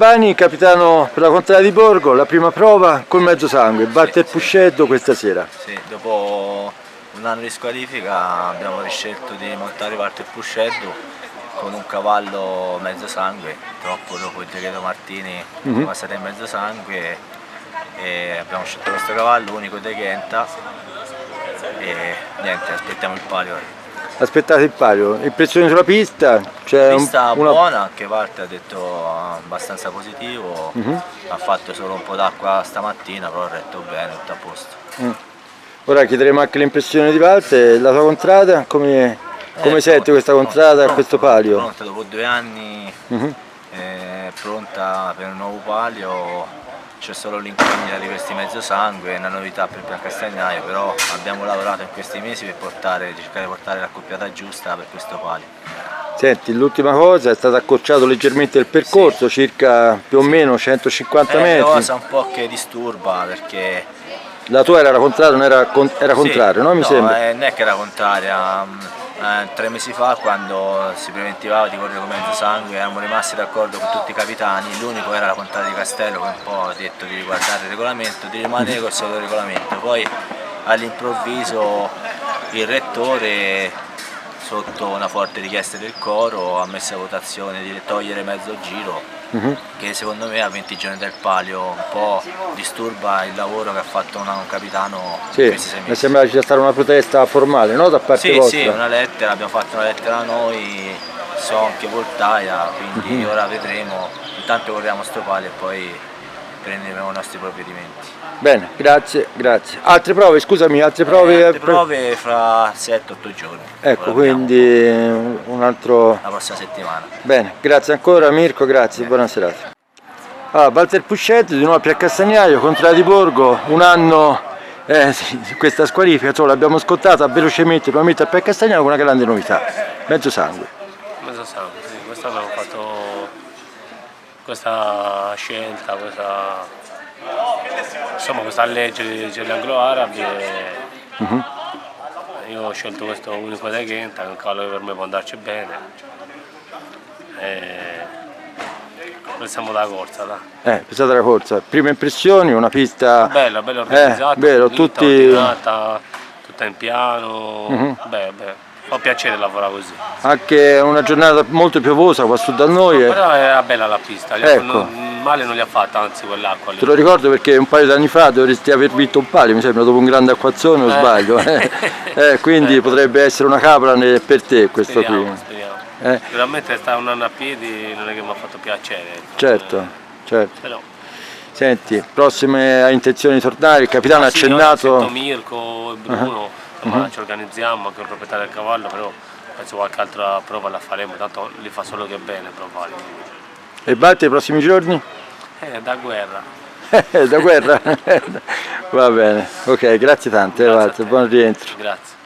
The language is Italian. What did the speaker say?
Bani, capitano per la contrada di Borgo, la prima prova col mezzo sangue, batte il Pusceddo questa sera. Sì, dopo un anno di squalifica abbiamo riscelto di montare parte il Pusceddo con un cavallo mezzo sangue, troppo dopo il decreto Martini passare in mezzo sangue e abbiamo scelto questo cavallo unico di Ghenta e niente, aspettiamo il palio ora. Aspettate il palio, impressioni sulla pista? Pista buona, anche parte ha detto abbastanza positivo, ha fatto solo un po' d'acqua stamattina, però ha retto bene, tutto a posto. Ora chiederemo anche l'impressione di Walter, la tua contrada, come senti questa contrada a questo palio? Pronta dopo 2 anni, pronta per un nuovo palio. C'è solo l'incognita di questi mezzo sangue, è una novità per Piancastagnaio, però abbiamo lavorato in questi mesi per cercare di portare l'accoppiata giusta per questo palio. Senti, l'ultima cosa, è stato accorciato leggermente il percorso, circa più o meno 150 metri. È una cosa un po' che disturba perché... La tua era contraria, non era contrario, no? Mi sembra. Non è che era contraria. 3 mesi fa, quando si preventivava di correre con mezzo sangue, eravamo rimasti d'accordo con tutti i capitani, l'unico era la contrada di Castello che un po' ha detto di riguardare il regolamento, di rimanere col solito regolamento. Poi all'improvviso il rettore, sotto una forte richiesta del coro, ha messo a votazione di togliere mezzo giro, che secondo me a 20 giorni del palio un po' disturba il lavoro che ha fatto un capitano in questi 6 mesi. Mi sembra ci sia stata una protesta formale, no? Da parte vostra? Sì, una lettera, abbiamo fatto una lettera noi, so anche Voltaia, quindi ora vedremo, intanto corriamo sto palio e poi prenderemo i nostri provvedimenti. Bene, grazie. Altre prove, scusami, altre prove? Altre prove fra 7-8 giorni. Ecco, quindi un altro... La prossima settimana. Bene, grazie ancora Mirko, grazie, buona serata. Walter Pusceddo di nuovo a Piancastagnaio, contrada di Borgo, un anno questa squalifica, l'abbiamo scottata velocemente, probabilmente a Piancastagnaio con una grande novità, mezzo sangue. Mezzo sangue, sì, quest'anno abbiamo fatto questa scelta, questa legge degli anglo-arabi e io ho scelto questo unico da Ghenta, che è un cavallo che per me può andarci bene e pensiamo dalla corsa. Pensate alla corsa, prime impressioni, una pista bella organizzata, vero, pulita, ordinata, tutta in piano, fa piacere lavorare così. Anche una giornata molto piovosa qua su da noi. Però era bella la pista, ecco. Male non li ha fatta, anzi quell'acqua lì. Te lo ricordo perché un paio di anni fa dovresti aver vinto un palio, mi sembra, dopo un grande acquazzone, o sbaglio? Quindi potrebbe essere una capra per te questo qui. Speriamo. Veramente stare un anno a piedi non è che mi ha fatto piacere. Certo. Però. Senti, prossime a intenzione di tornare, il capitano ha accennato... Mirko e Bruno, ci organizziamo anche il proprietario del cavallo, però penso qualche altra prova la faremo, tanto li fa solo che bene provare. E batte i prossimi giorni? Da guerra. Da guerra? Va bene, ok, grazie tante, Walter, buon rientro. Grazie.